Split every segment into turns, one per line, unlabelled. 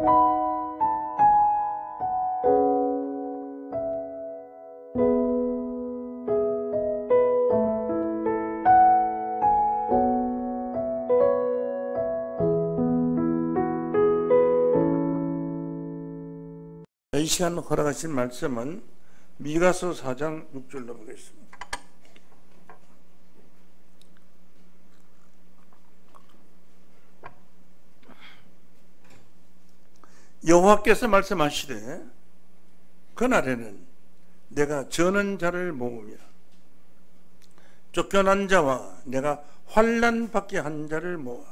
이 시간 허락하신 말씀은 미가서 4장 6절로 보겠습니다. 여호와께서 말씀하시되 그날에는 내가 저는 자를 모으며 쫓겨난 자와 내가 환난 받게 한 자를 모아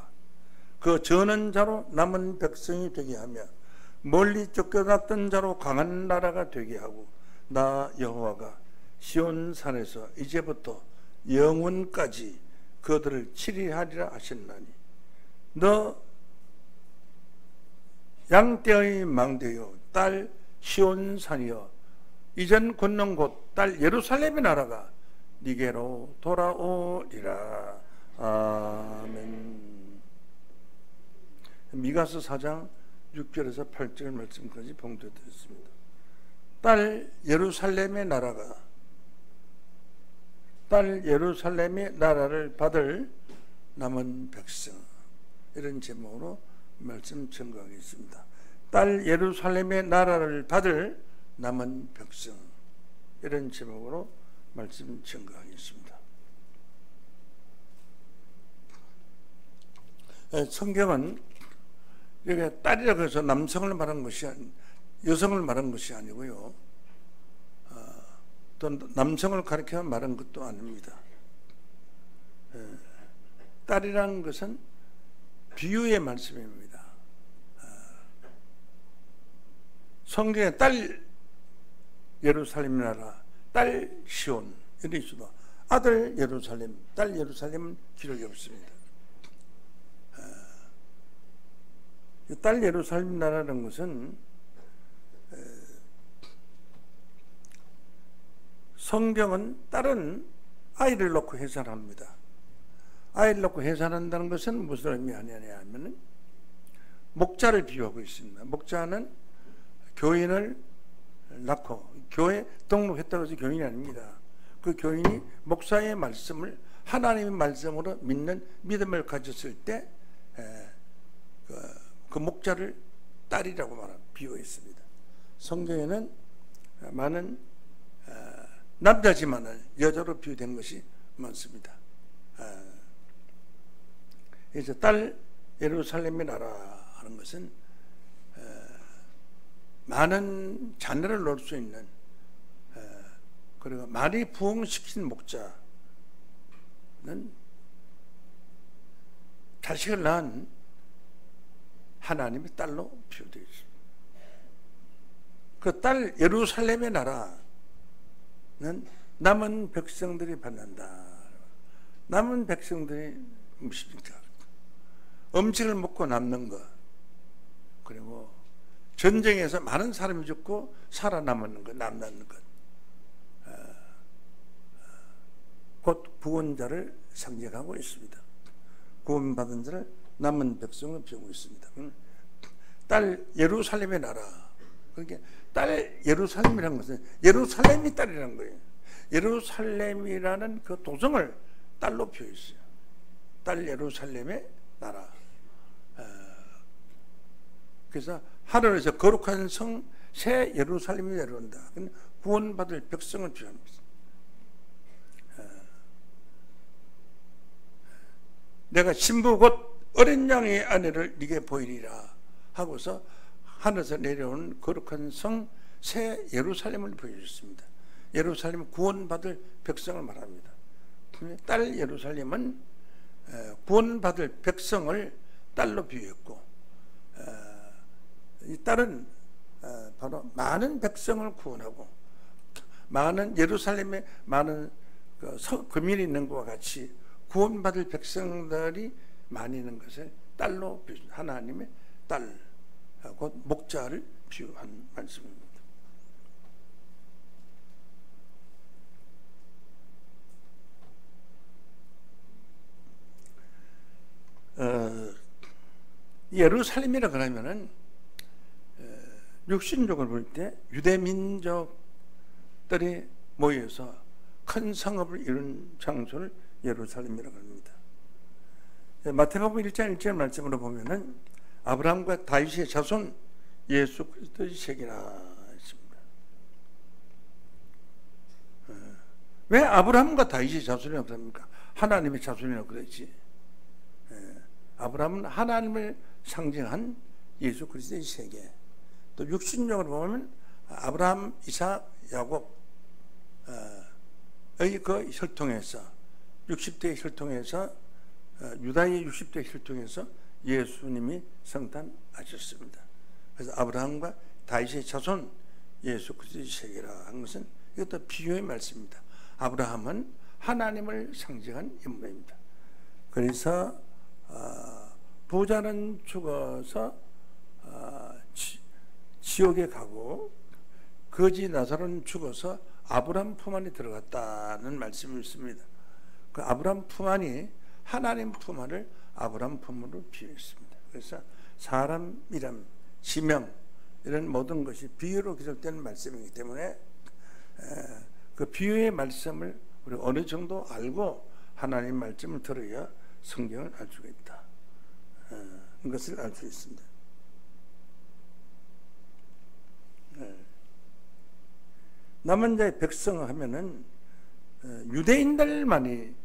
그 저는 자로 남은 백성이 되게 하며 멀리 쫓겨났던 자로 강한 나라가 되게 하고 나 여호와가 시온 산에서 이제부터 영원까지 그들을 치리하리라 하셨나니 너 양떼의 망대여 딸 시온 산이여 이전 권능 곧 딸 예루살렘의 나라가 니게로 돌아오리라. 아멘. 미가서 4장 6절에서 8절 말씀까지 봉독되었습니다. 딸 예루살렘의 나라가 딸 예루살렘의 나라를 받을 남은 백성, 이런 제목으로 말씀 전가하겠습니다. 딸 예루살렘의 나라를 받을 남은 백성, 이런 제목으로 말씀 전가하겠습니다. 성경은 여기 딸이라고 해서 남성을 말한 것이 여성을 말한 것이 아니고요, 또 남성을 가리켜 말한 것도 아닙니다. 딸이라는 것은 비유의 말씀입니다. 성경에 딸 예루살렘 나라, 딸 시온 이런 있어도 아들 예루살렘, 딸 예루살렘은 기록이 없습니다. 딸 예루살렘 나라라는 것은 성경은 딸은 아이를 놓고 해산합니다. 아이를 놓고 해산한다는 것은 무슨 의미 아니냐 하면 목자를 비유하고 있습니다. 목자는 교인을 낳고 교회 등록했다고 해서 교인이 아닙니다. 그 교인이 목사의 말씀을 하나님의 말씀으로 믿는 믿음을 가졌을 때 그 목자를 딸이라고 비유했습니다. 성경에는 많은 남자지만은 여자로 비유된 것이 많습니다. 그래서 딸 예루살렘의 나라 하는 것은 많은 자녀를 낳을 수 있는, 그리고 많이 부흥시킨 목자는 자식을 낳은 하나님의 딸로 비유되어 있습니다. 그 딸 예루살렘의 나라는 남은 백성들이 받는다. 남은 백성들이 무엇입니까? 음식을 먹고 남는 것, 그리고 전쟁에서 많은 사람이 죽고 살아남는 것, 남는 것, 곧 구원자를 상징하고 있습니다. 구원받은 자를 남은 백성을 비우고 있습니다. 딸 예루살렘의 나라, 그러니까 딸 예루살렘이라는 것은 예루살렘이 딸이라는 거예요. 예루살렘이라는 그 도성을 딸로 표했어요. 딸 예루살렘의 나라. 그래서 하늘에서 거룩한 성 새 예루살렘이 내려온다. 구원받을 백성을 표합니다. 내가 신부 곧 어린 양의 아내를 네게 보이리라 하고서 하늘에서 내려온 거룩한 성 새 예루살렘을 보여줬습니다. 예루살렘은 구원받을 백성을 말합니다. 딸 예루살렘은 구원받을 백성을 딸로 비유했고, 이 딸은 바로 많은 백성을 구원하고 많은 예루살렘에 많은 거민이 있는 것과 같이 구원받을 백성들이 많이 있는 것을 딸로 비유합니다. 하나님의 딸, 곧 목자를 비유한 말씀입니다. 예루살렘이라 그러면은 육신적으로 볼 때 유대 민족들이 모여서 큰 성읍을 이룬 장소를 예루살렘이라고 합니다. 마태복음 1장 1절 말씀으로 보면은 아브라함과 다윗의 자손 예수 그리스도의 세계라 했습니다. 왜 아브라함과 다윗의 자손이 없습니까? 하나님의 자손이라고 그러지. 아브라함은 하나님을 상징한 예수 그리스도의 세계. 또 육신적으로 보면 아브라함, 이삭, 야곱의 그 혈통에서 60대의 혈통에서 유다의 60대의 혈통에서 예수님이 성탄하셨습니다. 그래서 아브라함과 다윗의 자손 예수 그리스도의 세계라 한 것은 이것도 비유의 말씀입니다. 아브라함은 하나님을 상징한 인물입니다. 그래서 부자는 죽어서 지옥에 가고 거지 나사로는 죽어서 아브라함 품 안에 들어갔다는 말씀이 있습니다. 그 아브라함 품 안이 하나님 품 안을 아브라함 품으로 비유했습니다. 그래서 사람 이름, 지명 이런 모든 것이 비유로 기록되는 말씀이기 때문에 그 비유의 말씀을 우리 어느 정도 알고 하나님 말씀을 들어야 성경을 알 수가 있다. 이것을 알 수 있습니다. 남은 자의 백성 하면은 유대인들만이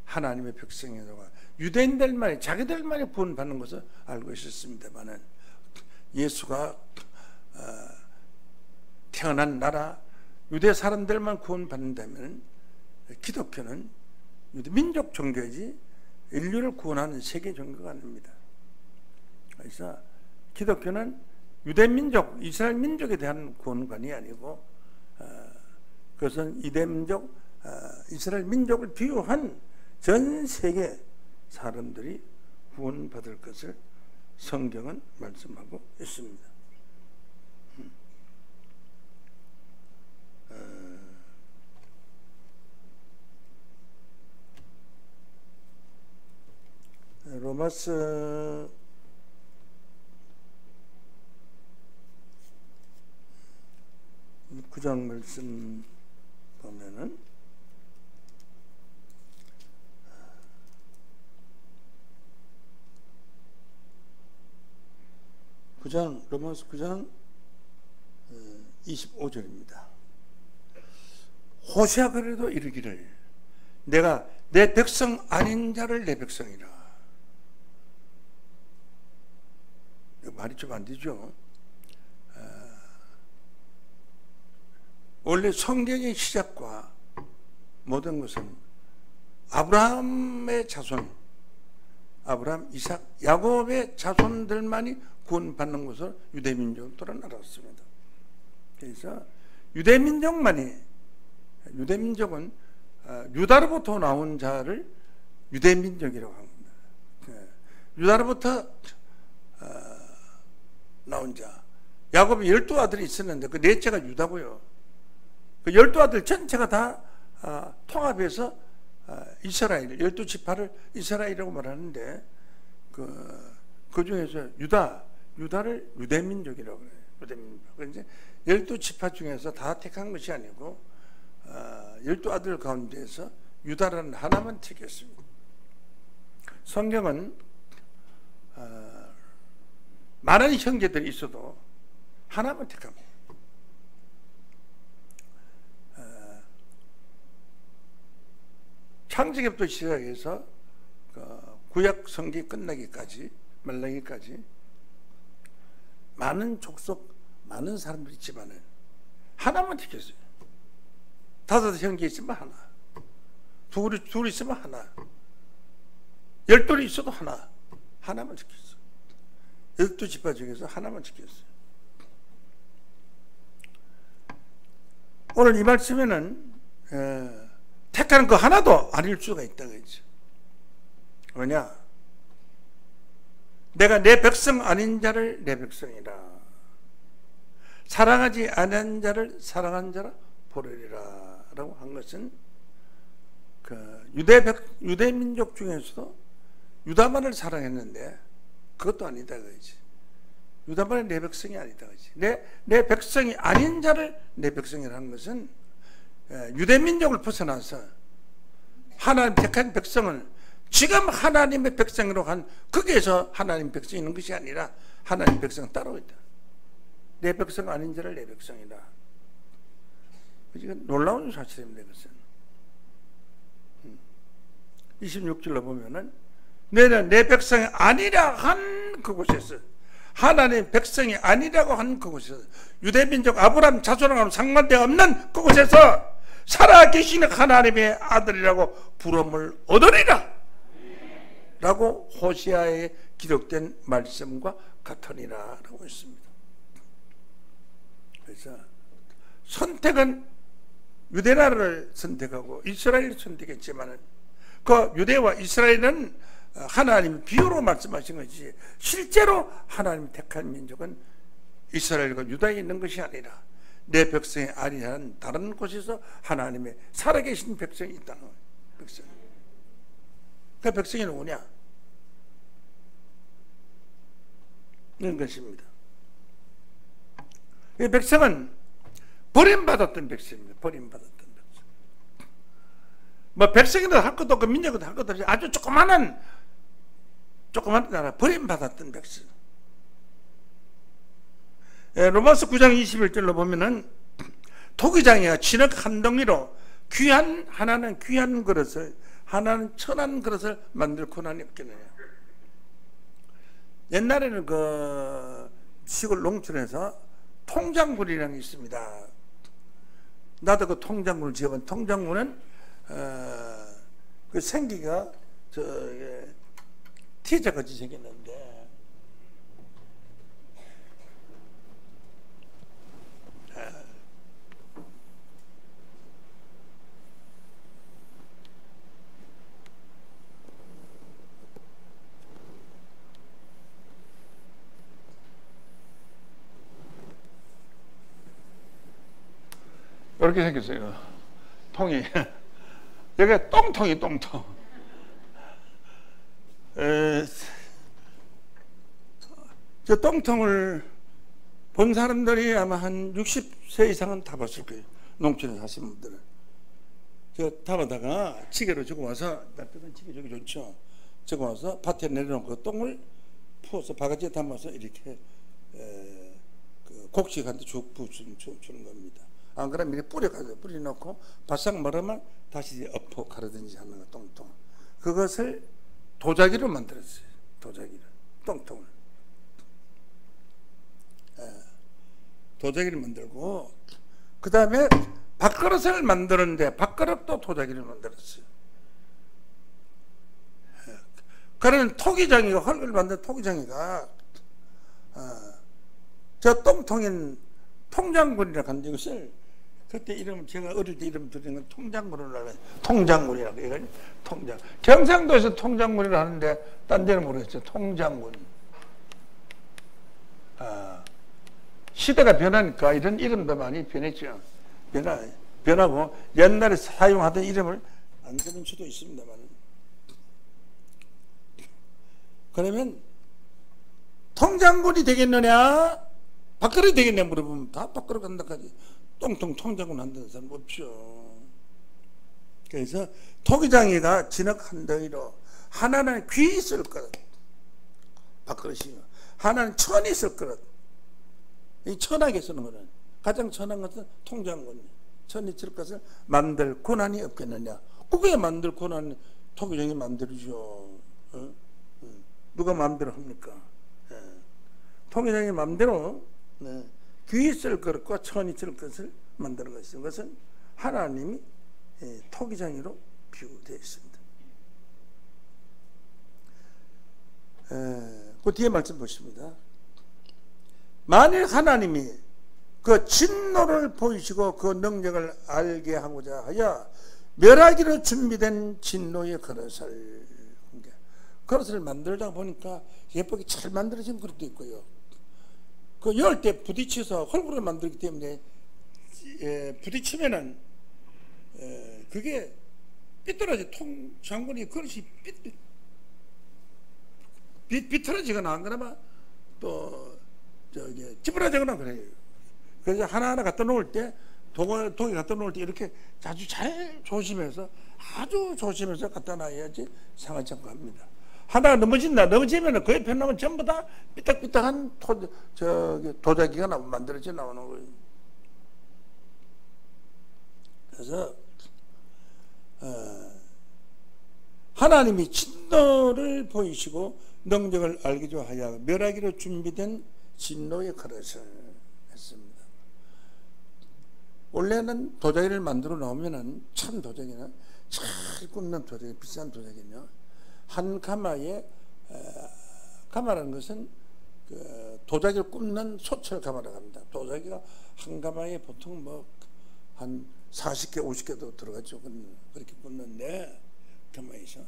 하나님의 백성이라고, 유대인들만이 자기들만이 구원받는 것을 알고 있었습니다만은 예수가 태어난 나라 유대 사람들만 구원받는다면 기독교는 유대 민족 종교이지 인류를 구원하는 세계 종교가 아닙니다. 그래서 기독교는 유대 민족, 이스라엘 민족에 대한 구원관이 아니고 그것은 유대 민족, 이스라엘 민족을 비유한 전 세계 사람들이 구원받을 것을 성경은 말씀하고 있습니다. 로마서 9장 말씀 보면은 로마서 9장 25절입니다. 호세아 그래도 이르기를 내가 내 백성 아닌 자를 내 백성이라. 말이 좀 안 되죠. 원래 성경의 시작과 모든 것은 아브라함의 자손, 아브라함, 이삭, 야곱의 자손들만이 구원받는 것을 유대민족은 알았습니다. 그래서 유대민족은 유다로부터 나온 자를 유대민족이라고 합니다. 유다로부터 나온 자, 야곱이 12아들이 있었는데 그 넷째가 유다고요. 그 12아들 전체가 다 통합해서 이스라엘, 12지파를 이스라엘이라고 말하는데 그 중에서 유다를 유대민족이라고 그래요. 유대민족. 그런데 12지파 중에서 다 택한 것이 아니고 12아들 가운데에서 유다라는 하나만 택했습니다. 성경은 많은 형제들이 있어도 하나만 택합니다. 창세기부터 시작해서 구약 성기 끝나기까지, 말라기까지 많은 족속, 많은 사람들이 있지만은 하나만 택했어요. 5 형제 있으면 하나, 둘 있으면 하나, 12이 있어도 하나만 지켰어요. 12지파 중에서 하나만 지켰어요. 오늘 이 말씀에는 택하는 거 하나도 아닐 수가 있다고 했죠. 왜냐? 내가 내 백성 아닌 자를 내 백성이라, 사랑하지 않은 자를 사랑한 자라 보르리라 라고 한 것은 유대 민족 중에서도 유다만을 사랑했는데 그것도 아니다 그거지. 유다만이 내 백성이 아니다. 내 백성이 아닌 자를 내 백성이라는 것은 유대민족을 벗어나서 하나님 택한 백성을 지금 하나님의 백성으로 한 거기에서 하나님 백성이 있는 것이 아니라 하나님 백성은 따로 있다. 내 백성 아닌 자를 내 백성이다. 이건 놀라운 사실입니다. 이것은 26절로 보면은 너는 내 백성이 아니라 한 그곳에서, 하나님 백성이 아니라고 한 그곳에서, 유대민족 아브라함 자손하고는 상관대 없는 그곳에서 살아계시는 하나님의 아들이라고 부름을 얻으리라 라고 호시아에 기록된 말씀과 같으니라 라고 했습니다. 그래서 선택은 유대나라를 선택하고 이스라엘을 선택했지만 그 유대와 이스라엘은 하나님이 비유로 말씀하신 것이, 실제로 하나님이 택한 민족은 이스라엘과 유다에 있는 것이 아니라 내 백성이 아니한 다른 곳에서 하나님의 살아계신 백성이 있다는 거예요. 백성. 그 백성이 누구냐? 이런 것입니다. 이 백성은 버림받았던 백성입니다. 버림받았던 백성. 뭐 백성이라도 할 것도 없고 민족도 할 것도 없이 아주 조그마한 나라, 버림받았던 백성. 로마서 9장 21절로 보면은 토기장이가 진흙 한 덩이로 하나는 귀한 그릇을, 하나는 천한 그릇을 만들 고난이 없겠느냐. 옛날에는 그 시골 농촌에서 통장군이라는 게 있습니다. 나도 그 통장군을 지어본. 통장군은 그 생기가 T자같이 생겼는데 이렇게 생겼어요. 통이. 여기가 똥통이 똥통. 저 똥통을 본 사람들이 아마 한 60세 이상은 다 봤을 거예요. 농촌에 사신 분들은. 저 담아다가 지게로 주고 와서, 납작한 지게 저기 좋죠. 주고 와서 밭에 내려놓고 똥을 부어서 바가지에 담아서 이렇게 그 곡식한테 쭉 주는 겁니다. 안 그러면 이렇게 뿌려놓고 바싹 마르면 다시 엎어 가르든지 하는 거, 똥통. 그것을 도자기로 만들었어요. 도자기를, 똥통을. 도자기를 만들고, 그 다음에 밥그릇을 만드는데 밥그릇도 도자기를 만들었어요. 그러면 토기장이가, 흙을 만든 토기장이가 저 똥통인 통장군이라고 하는 것을, 그때 이름, 제가 어릴 때 이름 들은 건 통장군이라고 해요. 통장군이라고 해요. 통장. 경상도에서 통장군이라고 하는데 딴 데는 모르겠어요. 통장군. 시대가 변하니까 이런 이름도 많이 변했죠. 변하고 옛날에 사용하던 이름을 안 쓰는 수도 있습니다만. 그러면 통장군이 되겠느냐, 밥그릇이 되겠냐 물어보면 다 밥그릇 간다까지 똥통 통장군 한다는 사람 없죠. 그래서 토기장이가 진흙 한 덩이로, 하나는 귀 있을 그릇, 밥그릇이요. 하나는 천이 있을 그릇. 이 천하게 쓰는 거는, 가장 천한 것은 통장군. 천이 있을 것을 만들 고난이 없겠느냐. 그게 만들 고난, 토기장이 만들죠. 누가 마음대로 합니까? 토기장이 마음대로 귀 있을 그릇과 천이 있을 것을 만드는 것이죠. 그것은 하나님이 토기장이로 비유되어 있습니다. 그 뒤에 말씀 보십니다. 만일 하나님이 그 진노를 보이시고 그 능력을 알게 하고자 하여 멸하기로 준비된 진노의 그릇을 만들다 보니까 예쁘게 잘 만들어진 그릇도 있고요. 그 열 때 부딪혀서 헐구를 만들기 때문에 부딪히면은 그게 삐뚤어져. 통장군이 그릇이 비틀어지거나 안 그러면 또 찌푸려지거나 그래요. 그래서 하나하나 갖다 놓을 때 독에 갖다 놓을 때 이렇게 아주 잘 조심해서 아주 조심해서 갖다 놔야지 상하지 않고 합니다. 하나가 넘어지면 그 옆에 나면 전부 다 삐딱삐딱한 도자기가 만들어져 나오는 거예요. 그래서 하나님이 진노를 보이시고 능력을 알게 하여 멸하기로 준비된 진노의 그릇을 했습니다. 원래는 도자기를 만들어 놓으면은 참 도자기는 잘 굽는 도자기, 비싼 도자기는요, 한 가마에 가마라는 것은 그 도자기를 굽는 소철 가마라고 합니다. 도자기가 한 가마에 보통 뭐 한 40개, 50개도 들어가죠. 그렇게 굽는데 가마에서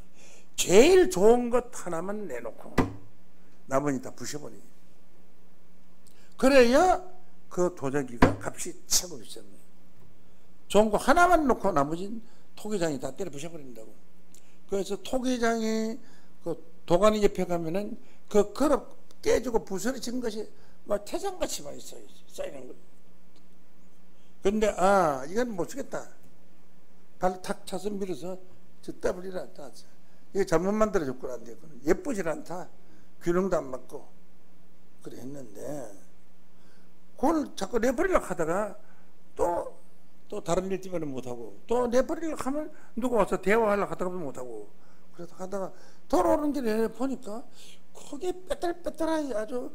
제일 좋은 것 하나만 내놓고 나머지 다 부셔버려요. 그래야 그 도자기가 값이 최고 비쌉니다. 좋은 거 하나만 놓고 나머지는 토기장이 다 때려 부셔버린다고. 그래서 토기장이 그 도가니 옆에 가면은 그 그릇 깨지고 부서진 것이 막 태장같이 많이 쌓이는 거예요. 근데 이건 못 쓰겠다. 발 탁 차서 밀어서 저 떼버리라. 이게 잘못 만들어졌구나. 예쁘질 않다. 균형도 안 맞고 그래 했는데 그걸 자꾸 내버리려고 하다가 또 다른 일 때문에 못하고 또 내버리려고 하면 누가 와서 대화하려고 하다가 못하고 그래서 하다가 돌아오는 길에 보니까 거기 빼딸빼딸하게 아주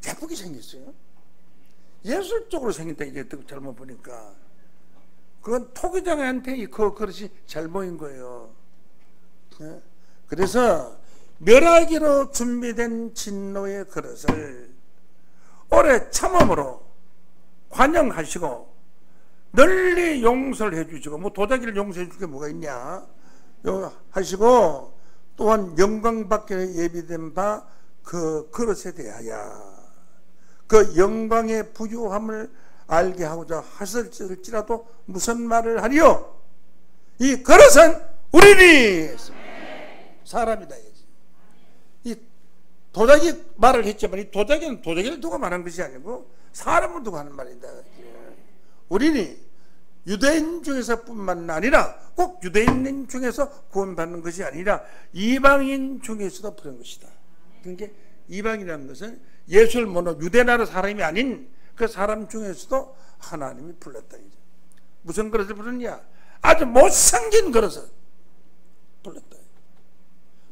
예쁘게 생겼어요. 예술적으로 생겼다. 이제 잘못 보니까 그건 토기장한테 그 그릇이 잘 보인 거예요. 그래서 멸하기로 준비된 진노의 그릇을 오래 참음으로 관영하시고 널리 용서를 해주시고, 뭐 도자기를 용서해 줄 게 뭐가 있냐 하시고, 또한 영광받게 예비된 바 그 그릇에 대하여 그 영광의 부유함을 알게 하고자 하실지라도 무슨 말을 하리요? 이 그릇은 우리니 사람이다. 이 도자기 말을 했지만 이 도자기는 도자기를 두고 말한 것이 아니고 사람을 두고 하는 말이다. 우리니 유대인 중에서 뿐만 아니라 꼭 유대인 중에서 구원받는 것이 아니라 이방인 중에서도 부른 것이다. 그러니까 이방이라는 것은 예수를 모르는 유대나라 사람이 아닌 그 사람 중에서도 하나님이 불렀다. 무슨 그릇을 부르냐? 아주 못생긴 그릇을 불렀다.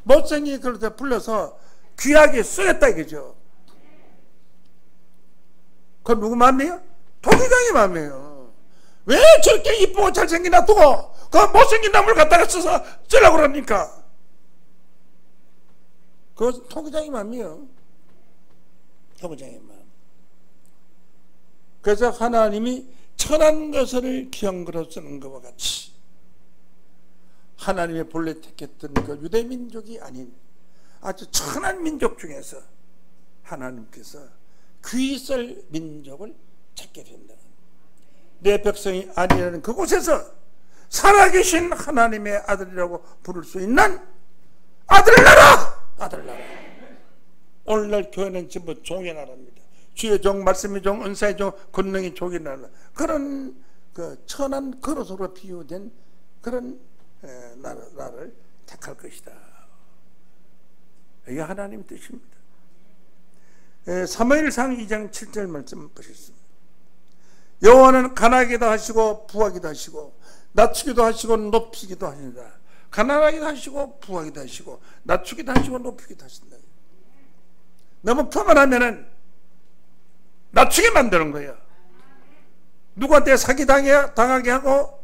못생긴 그릇을 불러서 귀하게 쓰였다 이거죠. 그건 누구 마음이에요? 토기장의 마음이에요. 왜 저렇게 이쁘고 잘생긴 놔두고 그 못생긴 나무를 갖다가 써서 쓰려고 그럽니까? 그것은 토기장의 마음이에요. 토기장의 마음. 그래서 하나님이 천한 것을 귀한 그릇 쓰는 것과 같이 하나님의 본래 택했던 그 유대민족이 아닌 아주 천한 민족 중에서 하나님께서 귀히 쓸 민족을 찾게 된다. 내 백성이 아니라는 그곳에서 살아계신 하나님의 아들이라고 부를 수 있는 아들나라! 아들나라. 오늘날 교회는 전부 종의 나라입니다. 주의 종, 말씀의 종, 은사의 종, 권능의 종의 나라. 그런 그 천한 그릇으로 비유된 그런 나라를 택할 것이다. 이게 하나님 뜻입니다. 사무엘상 2장 7절 말씀 보셨습니다. 여호와는 가난하기도 하시고 부하기도 하시고 낮추기도 하시고 높이기도 하신다. 가난하기도 하시고 부하기도 하시고 낮추기도 하시고 높이기도 하신다. 너무 교만하면은 낮추게 만드는 거예요. 누구한테 사기당하게 하고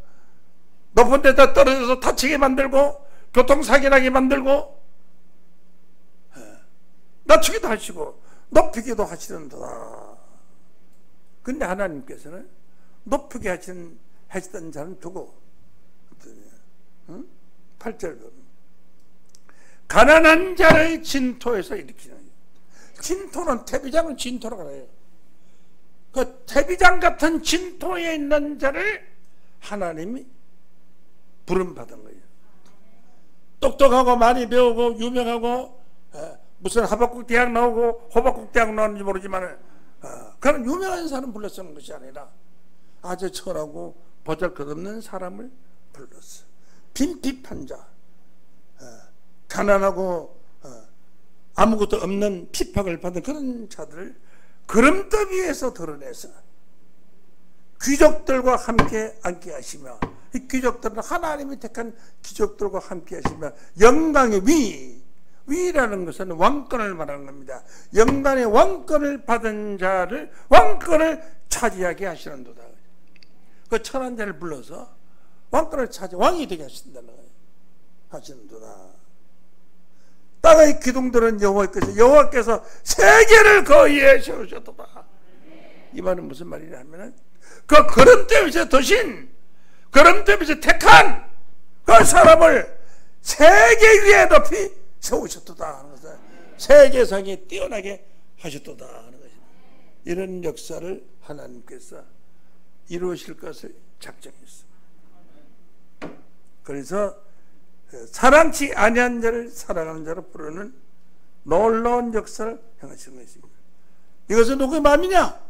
높은 데다 떨어져서 다치게 만들고 교통사기 나게 만들고 낮추기도 하시고 높이기도 하시는도다. 근데 하나님께서는 높이게 하시던 자는 두고 8절 보면 가난한 자를 진토에서 일으키는 거예요. 진토는 태비장은 진토라고 해요. 그 태비장 같은 진토에 있는 자를 하나님이 부름받은 거예요. 똑똑하고 많이 배우고 유명하고 무슨 하박국 대학 나오고 호박국 대학 나오는지 모르지만 그런 유명한 사람 불러 쓰는 것이 아니라 아주 철하고 보잘것없는 사람을 불렀어. 빈핍한 자, 가난하고 아무것도 없는 핍박을 받은 그런 자들을 거름더위에서 드러내서 귀족들과 함께 앉게 하시며, 이 귀족들은 하나님이 택한 귀족들과 함께 하시며 영광의 위라는 것은 왕권을 말하는 겁니다. 영광의 왕권을 받은 자를 왕권을 차지하게 하시는도다. 그 천한 자를 불러서 왕권을 차지 왕이 되게 하신다는 거예요. 하시는도다. 땅의 기둥들은 여호와께서 세계를 그 위에 세우셨도다. 이 말은 무슨 말이냐 하면은 그 거름대에서 드신, 거름대에서 택한 그 사람을 세계 위에 높이 세우셨도다 하는 것은 세계상에 뛰어나게 하셨도다 하는 것입니다. 이런 역사를 하나님께서 이루실 것을 작정했습니다. 그래서 사랑치 아니한 자를 사랑하는 자로 부르는 놀라운 역사를 행하시는 것입니다. 이것은 누구의 마음이냐?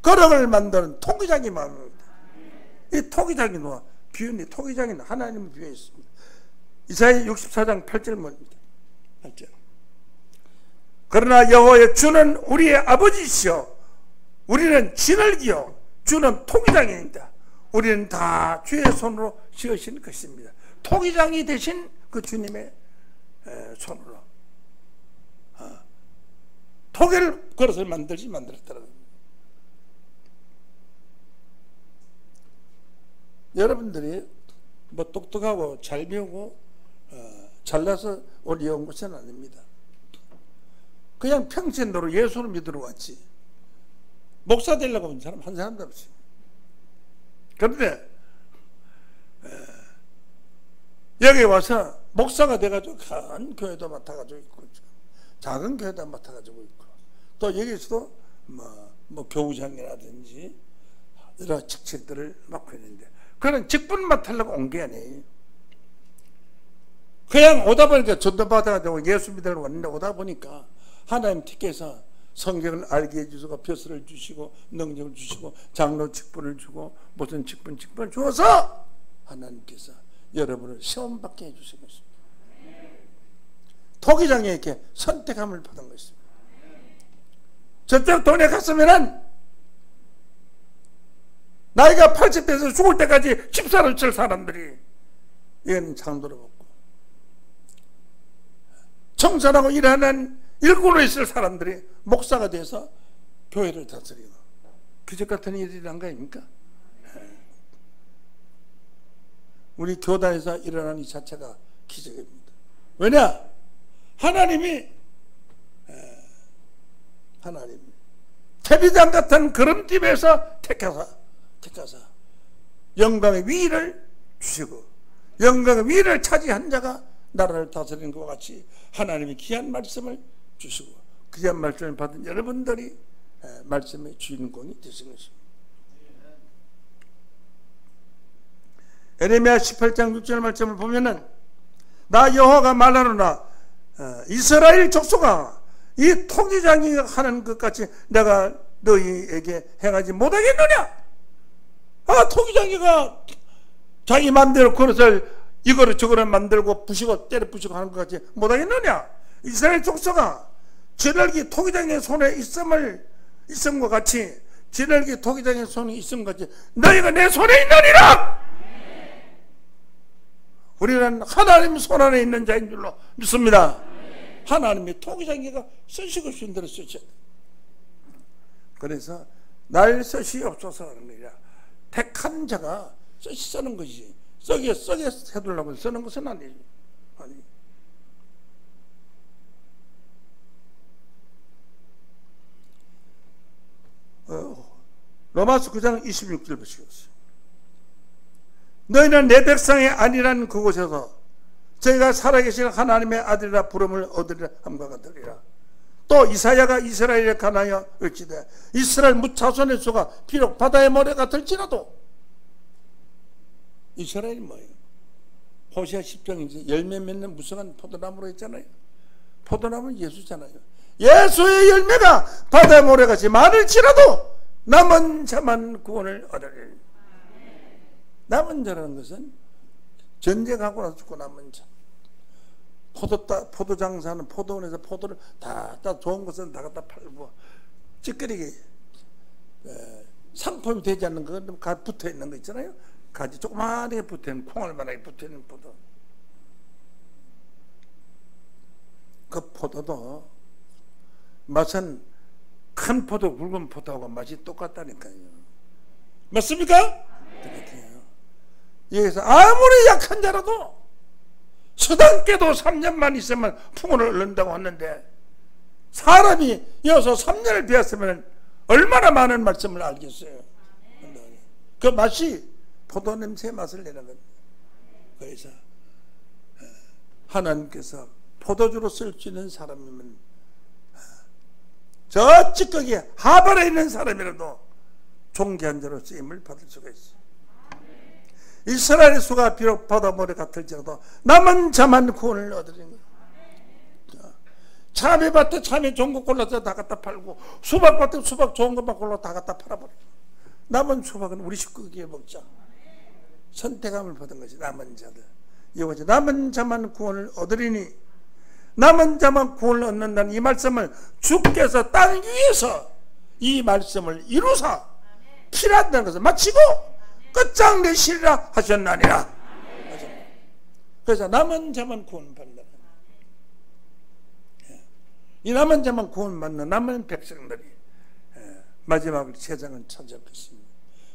거럭을 만드는 토기장의 마음입니다. 이 토기장이 누가 비유니 토기장이 하나님을 비유했습니다. 이사야 64장 8절입니다. 8절. 그러나 여호와의 주는 우리의 아버지시여 우리는 진흙이요 주는 토기장입니다. 우리는 다 주의 손으로 지으신 것입니다. 토기장이 되신 그 주님의 손으로 토기를 그릇을 만들었더라고요. 여러분들이 뭐 똑똑하고 잘 배우고 잘나서 올려온 것은 아닙니다. 그냥 평신도로 예수를 믿으러 왔지 목사 되려고 온 사람 한 사람도 없어요. 그런데 여기 와서 목사가 돼가지고 큰 교회도 맡아가지고 있고 작은 교회도 맡아가지고 있고 또 여기서도 뭐 교우장이라든지 여러 직책들을 맡고 있는데 그는 직분 맡으려고 온 게 아니에요. 그냥 오다 보니까 전도 받아가지고 예수 믿으러 왔는데 오다 보니까 하나님 택해서 성경을 알게 해주시고 벼슬을 주시고 능력을 주시고 장로 직분을 주고 무슨 직분을 주어서 하나님께서 여러분을 시험 받게 해주신 것입니다. 토기장에 이렇게 선택함을 받은 것입니다. 저쪽 돈에 갔으면은 나이가 80대에서 죽을 때까지 집사를 칠 사람들이 이건 장도를 먹고 청산하고 일하는 일꾼으로 있을 사람들이 목사가 돼서 교회를 다스리고 기적 같은 일이란 거 아닙니까? 우리 교단에서 일어나는 이 자체가 기적입니다. 왜냐? 하나님이 태비장 같은 거름집에서 택하사 영광의 위를 주시고 영광의 위를 차지한 자가 나라를 다스리는 것과 같이 하나님이 귀한 말씀을 주시고 귀한 말씀을 받은 여러분들이 말씀의 주인공이 되신 것입니다. 에레미야 18장 6절 말씀을 보면은 나 여호와가 말하노라 이스라엘 족속아 이 토기장이 하는 것 같이 내가 너희에게 행하지 못하겠느냐? 토기장이가 자기 마음대로 그릇을 이거를 저거를 만들고 부시고 때려 부시고 하는 것 같이 못하겠느냐? 이스라엘 족속아 지낼기 토기장의 손에 있음과 같이 지낼기 토기장의 손에 있음과 같이 너희가 내 손에 있느니라. 우리는 하나님 손 안에 있는 자인 줄로 믿습니다. 하나님이 토기장이가 쓰시고 싶은 대로 쓰셔야 돼. 그래서 날 쓰시옵소서 하는 거야. 택한 자가 쓰는 것이지 썩에 해두려고 쓰는 것은 아니지. 로마서 9장 26절 보시겠어요. 너희는 내 백성이 아니라는 그곳에서 저희가 살아계신 하나님의 아들이라 부름을 얻으리라 함과 같으리라. 또 이사야가 이스라엘에 관하여 öl지되 이스라엘 무자손의 수가 비록 바다의 모래가 될지라도 이스라엘이 뭐예요? 호시아 10장 이제 열매 맺는 무성한 포도나무로 했잖아요. 포도나무는 예수잖아요. 예수의 열매가 바다 모래같이 많을지라도 남은 자만 구원을 얻으리니. 남은 자라는 것은 전쟁하고 나서 죽고 남은 자. 포도 장사는 포도원에서 포도를 다 좋은 것은 다 갖다 팔고 찌끄리게 상품이 되지 않는 거 붙어 있는 거 있잖아요. 가지 조그마하게 붙어 있는 콩알만하게 붙어 있는 포도. 그 포도도 맛은 큰 포도, 굵은 포도하고 맛이 똑같다니까요. 맞습니까? 똑같아요. 여기서 아무리 약한 자라도 수단께도 3년만 있으면 풍요를 얻는다고 하는데, 사람이 여기서 3년을 되었으면 얼마나 많은 말씀을 알겠어요. 그 맛이 포도 냄새의 맛을 내는 겁니다. 그래서 하나님께서 포도주로 쓸 수 있는 사람이면 저 찌꺼기 하발에 있는 사람이라도 존귀한 자로 쓰임을 받을 수가 있어요. 이스라엘의 수가 비록 바다 모래 같을지라도 남은 자만 구원을 얻으리는 거예요. 참외밭에 참외 좋은 거 골라서 다 갖다 팔고, 수박밭에 수박 좋은 것만 골라 다 갖다 팔아버려. 남은 수박은 우리 식구에게 먹자. 선택함을 받은 것이 남은 자들. 이것이 남은 자만 구원을 얻으리니, 남은 자만 구원을 얻는다는 이 말씀을 주께서 땅 위에서 이 말씀을 이루사 필요하다는 것을 마치고 끝장내시리라 하셨나니라. 그래서 남은 자만 구원받는다. 이 남은 자만 구원받는 남은 백성들이 마지막을 세상을 차지할 것입니다.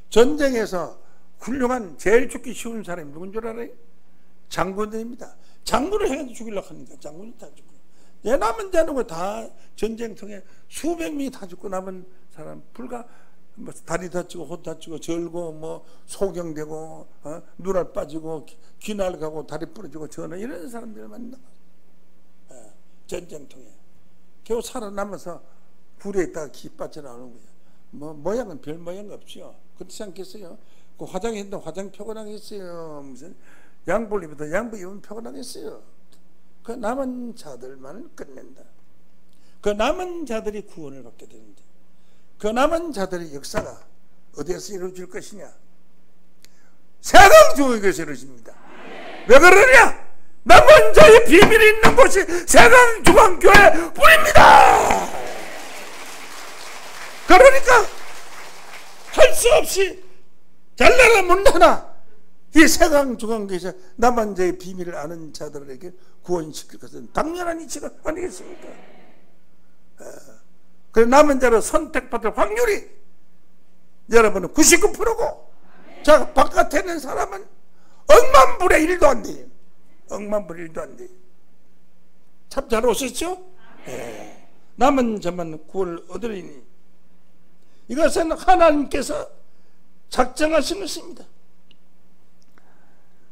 전쟁에서 훌륭한 제일 죽기 쉬운 사람이 누군 줄 알아요? 장군들입니다. 장군을 해가지고 죽이려고 하니까 장군이 다 죽고, 내 남은 자는 다 전쟁통에 수백 명이 다 죽고 남은 사람 불과 뭐 다리 다치고 호 다치고 절고 뭐 소경되고 눈알 빠지고 귀날 가고 다리 부러지고 저는 이런 사람들만 남아. 전쟁통에 겨우 살아남아서 불에 있다가 기 빠져나오는 거예요. 뭐 모양은 별 모양 없죠. 그렇지 않겠어요? 그 화장했는데 화장 표현하겠어요. 무슨 양복 입어도 양복 입으면 표현하겠어요. 그 남은 자들만을 끝낸다. 그 남은 자들이 구원을 받게 되는데, 그 남은 자들의 역사가 어디에서 이루어질 것이냐? 세강중앙교회에서 이루어집니다. 왜 그러냐? 남은 자의 비밀이 있는 곳이 세강중앙교회 뿐입니다. 그러니까 할 수 없이 잘나라 못나나 이 세강중앙교회에서 남은 자의 비밀을 아는 자들에게 구원시킬 것은 당연한 이치가 아니겠습니까? 그래서 남은 자로 선택받을 확률이 여러분은 99%고, 자 바깥에 있는 사람은 억만분의 1도 안 돼요. 억만분의 1도 안 돼요. 참 잘 오셨죠? 네. 남은 자만 구원을 얻으리니, 이것은 하나님께서 작정하신 것입니다.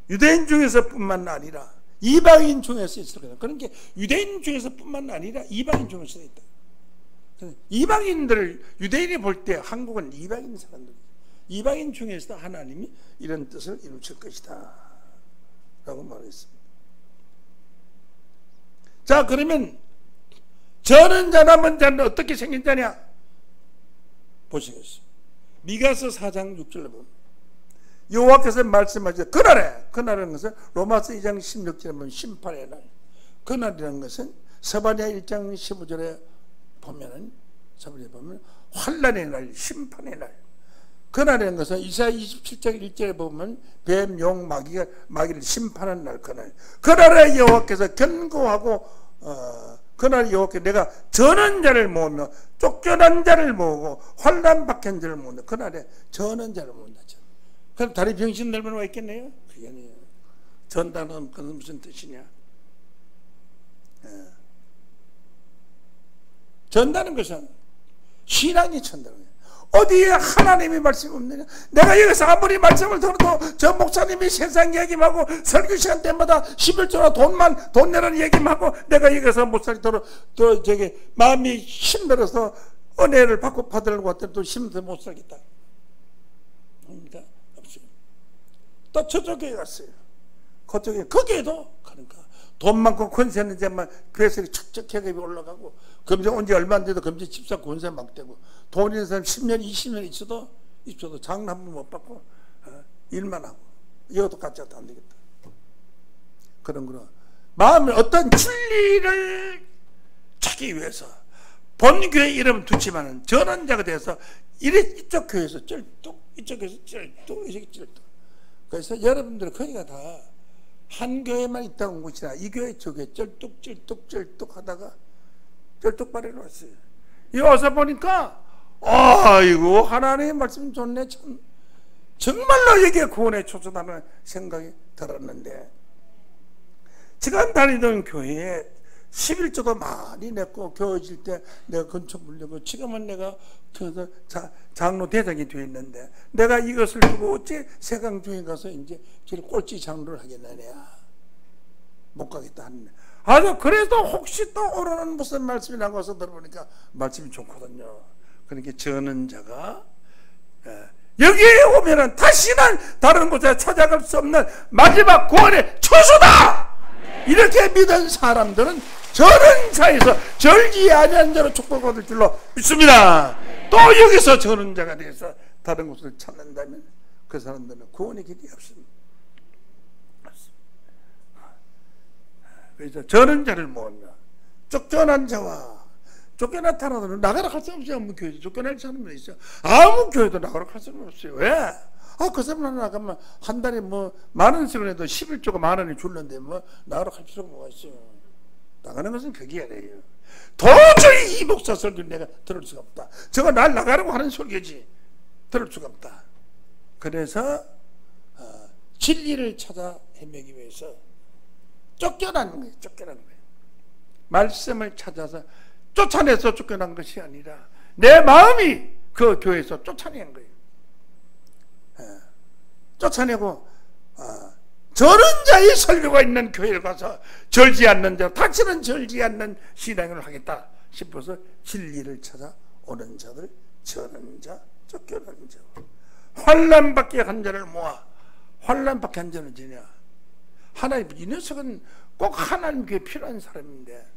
유대인 중에서 뿐만 아니라 이방인 중에서 있을 거다. 그러니까 유대인 중에서 뿐만 아니라 이방인 중에서 있다. 이방인들을 유대인이 볼 때 한국은 이방인 사람들, 이방인 중에서 하나님이 이런 뜻을 이루실 것이다 라고 말했습니다. 자, 그러면 저는 자 남은 자는 어떻게 생긴 자냐 보시겠습니다. 미가서 4장 6절에 보면 여호와께서 말씀하시되 그날에, 그날이라는 것은 로마서 2장 16절에 보면 심판의 날, 그날이라는 것은 스바냐 1장 15절에 보면은 환난의 날, 심판의 날, 그날이라는 것은 이사야 27장 1절에 보면 뱀, 용, 마귀를 심판하는 날, 그날에 여호와께서 견고하고 그날 여호와께서 내가 저는 자를 모으며 쫓겨난 자를 모으고 환난 박한 자를 모은다. 그날에 저는 자를 모은다. 그럼 다리 병신 넓은 와 있겠네요? 그게 아니에요. 전다는 그건 무슨 뜻이냐? 전다는 것은 신앙이 전다는 거예요. 어디에 하나님의 말씀이 없느냐? 내가 여기서 아무리 말씀을 들어도 저 목사님이 세상 얘기하고 설교 시간 때마다 11조나 돈 내라는 얘기만 하고 내가 여기서 목사님으로 또 저기 마음이 힘들어서 은혜를 받으려고 왔더니 또 힘들어서 못 살겠다. 또 저쪽에 갔어요. 그쪽에, 거기에도 그러니까 돈 많고 권세는 이제 막 교회에서 척척해가 올라가고, 검정 온 지 얼마 안 돼도 검정 집사 권세 막 되고, 돈 있는 사람 10년, 20년 있어도 장로 한 번 못 받고 일만 하고, 이것도 가짜도 안 되겠다. 그런 거는 마음에 어떤 진리를 찾기 위해서 본교회 이름 두지만은 전환자가 돼서 이쪽 교회에서 쩔뚝, 이쪽 교회에서 쩔뚝, 이쪽 쩔뚝. 그래서 여러분들 거기가 다 한 교회만 있다 온 것이나 이 교회 저 교회 쩔뚝 하다가 쩔뚝발이로 왔어요. 이 와서 보니까 아이고 하나님의 말씀 좋네. 참 정말로 여기에 구원에 초점하는 생각이 들었는데, 지금 다니던 교회에 11조도 많이 냈고 교회질 때 내가 건축 물려고, 지금은 내가 장로 대장이 되어 있는데 내가 이것을 두고 어째 세강교회 가서 이제 꼴찌 장로를 하겠느냐, 못 가겠다 하는데, 아주 그래도 혹시 또 오르는 무슨 말씀이 나와서 들어보니까 말씀이 좋거든요. 그러니까 저는 자가 여기에 오면은 다시는 다른 곳에 찾아갈 수 없는 마지막 구원의 초소다, 이렇게 믿은 사람들은 저는 자에서 절기 아니한 자로 축복받을 줄로 믿습니다. 또 여기서 저는 자가 돼서 다른 곳을 찾는다면 그 사람들은 구원의 길이 없습니다. 그래서 저는 자를 모으며 쫓겨난 자와 쫓겨나타나도 나가라 할 수 없어요. 아무 교회도 쫓겨날 사람이 있어요. 아무 교회도 나가라 할 수는 없어요. 왜? 그 사람 하나 나가면 한 달에 뭐 만원 쓰고 해도 11조가 만원이 줄는데 뭐 나가라 할 필요가 뭐가 있어요. 나가는 것은 그게 아니에요. 도저히 이 목사 설교를 내가 들을 수가 없다. 저거 날 나가라고 하는 설교지. 들을 수가 없다. 그래서 진리를 찾아 헤매기 위해서 쫓겨난 거예요. 말씀을 찾아서 쫓아내서 쫓겨난 것이 아니라 내 마음이 그 교회에서 쫓아낸 거예요. 쫓아내고 저런 자의 설교가 있는 교회를 가서 절지 않는 자, 다시는 절지 않는 신앙을 하겠다 싶어서 진리를 찾아 오는 자들, 저는 자, 쫓겨난 자, 환난받게 한 자를 모아. 환난받게 한 자는 뭐냐? 하나님, 이 녀석은 꼭 하나님 교회에 필요한 사람인데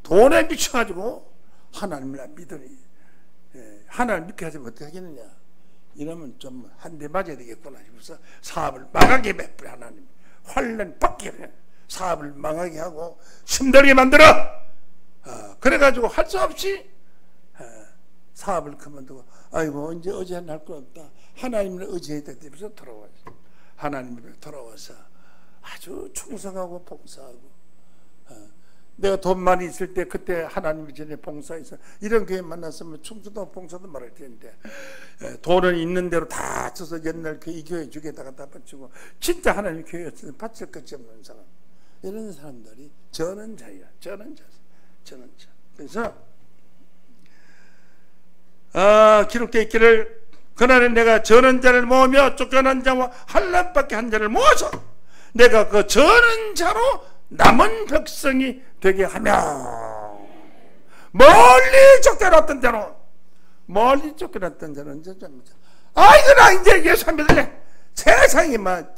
돈에 미쳐가지고 하나님을 안 믿으니 하나님 믿게 하지 어떻게 하겠느냐, 이러면 좀 한 대 맞아야 되겠구나 싶어서 사업을 망하게 베풀어. 하나님 환난 받게 사업을 망하게 하고 힘들게 만들어. 그래가지고 할 수 없이 사업을 그만두고, 아이고 이제 의지는 할 거 없다, 하나님을 의지해야 되면서 돌아와서 하나님을 돌아와서 아주 충성하고 봉사하고, 내가 돈 많이 있을 때 그때 하나님 전에 봉사해서 이런 교회 만났으면 충성도 봉사도 말할 텐데, 돈은 있는 대로 다 써서 옛날 이 교회 주게다가 다 바치고 진짜 하나님 교회였으면 바칠 것이 없는 사람, 이런 사람들이 저는 자야. 저는 자. 그래서 기록되어 있기를, 그날은 내가 저는 자를 모으며 쫓겨난 자와 환난받게 한 자를 모아서 내가 그 저는 자로 남은 백성이 되게 하며, 멀리 쫓겨났던 자는 이제 아이고 나 이제 예수 안 믿을래. 세상에 막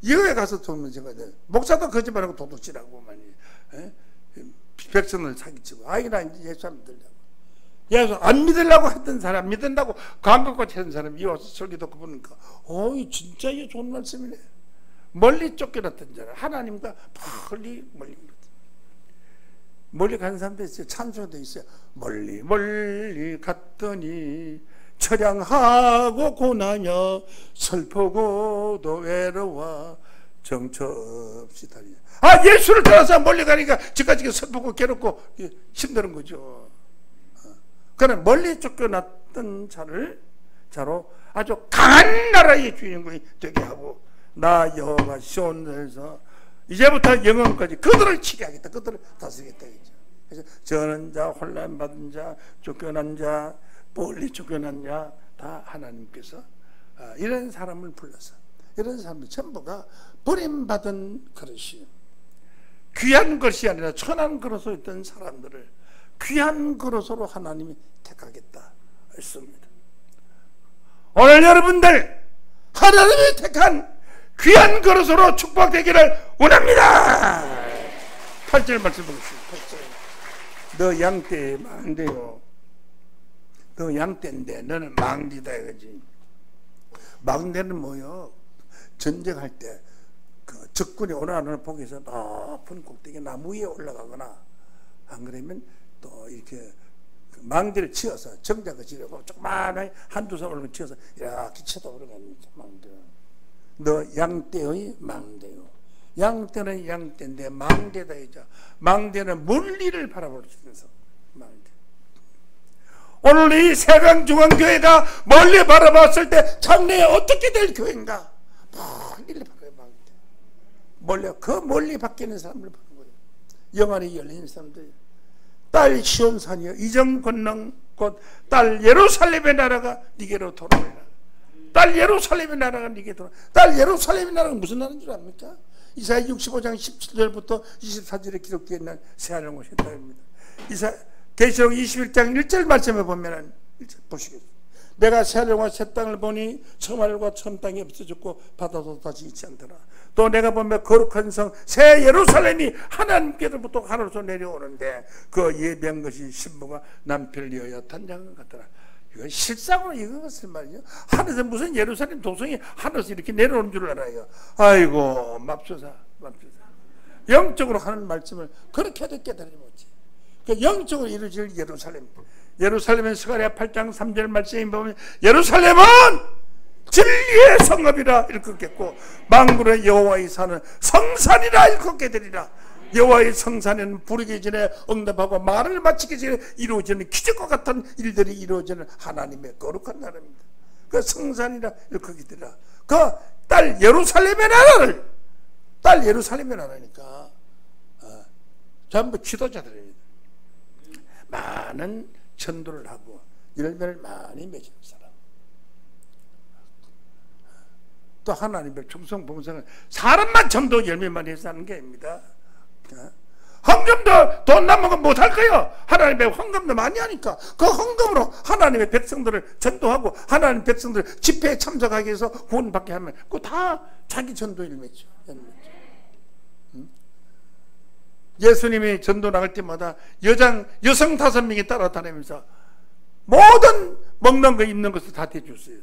여기 가서 도면 제가 목사도 거짓말하고 도둑질하고 많이 백성을 사기치고, 아이고 나 이제 예수 안 믿으려고. 예수 안 믿으려고 했던 사람, 믿는다고 광고까지 했던 사람이 이 와서 설교 듣고 보니까 어이 진짜 이게 좋은 말씀이네. 멀리 쫓겨났던 자는 하나님과 멀리 가는 사람도 있어요. 찬송도 있어요. 멀리 갔더니 처량하고 고나며 슬프고도 외로워 정처 없이 다니냐. 예수를 따라서 멀리 가니까 지금까지 슬프고 괴롭고 힘든 거죠. 그는 멀리 쫓겨났던 자로 아주 강한 나라의 주인공이 되게 하고, 나 여호와 시온에서 이제부터 영원까지 그들을 치게 하겠다, 그들을 다스리겠다. 그래서 저는 자, 혼란받은 자, 쫓겨난 자, 멀리 쫓겨난 자 다 하나님께서 이런 사람을 불러서, 이런 사람들 전부가 버림받은 그릇이, 귀한 것이 아니라 천한 그릇으로 있던 사람들을 귀한 그릇으로 하나님이 택하겠다 했습니다. 오늘 여러분들 하나님이 택한 귀한 그릇으로 축복되기를 원합니다. 8절 말씀 보겠습니다. 8절. 너 양떼 망대요. 너 양떼인데 너는 망디다 이거지. 망대는 뭐요? 전쟁할 때 그 적군이 오라는 포기해서 높은 꼭대기 나무 위에 올라가거나 안 그러면 또 이렇게 그 망대를 치어서 정작을 지르고 조그마한 한두 사람을 치어서 이렇게 쳐도 그러는 망대. 너 양떼의 망대요. 양떼는 양떼인데 망대다 이죠. 망대는 멀리를 바라볼 수 있어서 망대. 오늘 이 세강중앙교회가 멀리 바라봤을 때 장래에 어떻게 될 교회인가? 멀리를 바라봐요. 망대. 멀리 밖에 있는 사람을 보는 거예요. 영안이 열린 사람들. 딸 시온산이여 이정 권능 곧 딸 예루살렘의 나라가 니게로 돌아오리라. 딸 예루살렘의 나라가 니게 돌아. 딸 예루살렘의 나라가 무슨 나라인 줄 압니까? 이사야 65장 17절부터 24절에 기록되어 있는 새하늘과 새 땅입니다. 계시록 21장 1절 말씀에 보면은 1절 보시겠습니다. 내가 새하늘과 새 땅을 보니 처음 하늘과 처음 땅이 없어졌고 바다도 다시 있지 않더라. 또 내가 보면 거룩한 성 새 예루살렘이 하나님께로부터 하늘에서 내려오는데 그 예비한 것이 신부가 남편을 위하여 탄장한 것 같더라. 이건 실상으로 이것을 말이죠. 하늘에서 무슨 예루살렘 도성이 하늘에서 이렇게 내려오는 줄 알아요. 아이고 맙소사. 영적으로 하는 말씀을 그렇게도 깨달지 못해. 그 영적으로 이루어질 예루살렘은 스가랴 8장 3절 말씀에 보면 예루살렘은 진리의 성읍이라 일컫겠고 만군의 여호와의 산은 성산이라 일컫게 되리라. 여호와의 성산에는 부르기 전에 응답하고 말을 마치기 전에 이루어지는 기적과 같은 일들이 이루어지는 하나님의 거룩한 나라입니다. 그 성산이라 일컫게 되리라. 그 딸 예루살렘의 나라를 딸 예루살렘의 나라니까 전부 지도자들입니다. 많은 전도를 하고 열매를 많이 맺는 사람. 또 하나님의 충성 봉사는 사람만 전도 열매만 해서 하는 게 아닙니다. 헌금도 돈 남으면 못할 거예요. 하나님의 헌금도 많이 하니까 그 헌금으로 하나님의 백성들을 전도하고 하나님의 백성들 집회에 참석하기 위해서 구원받게 하면 그거 다 자기 전도 열매죠. 예수님이 전도 나갈 때마다 여성 5명이 따라다니면서 모든 먹는 거 입는 것을 다 대줬어요.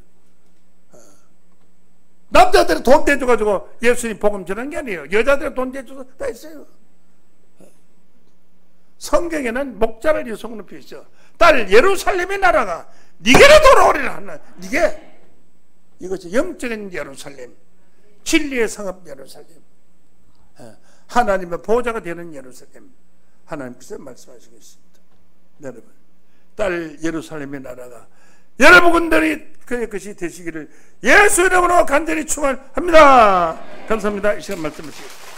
남자들은 돈 대줘가지고 예수님 복음 전한 게 아니에요. 여자들은 돈 대줘서 다 했어요. 성경에는 목자를 여성으로 표시죠. 딸 예루살렘의 나라가 니게로 돌아오리라 하는 니게 이것이 영적인 예루살렘, 진리의 성읍 예루살렘, 하나님의 보호자가 되는 예루살렘, 하나님께서 말씀하시겠습니다. 여러분, 딸 예루살렘의 나라가 여러분들이 그의 것이 되시기를 예수 이름으로 간절히 축원합니다. 감사합니다. 이 시간 말씀을 주시겠습니다.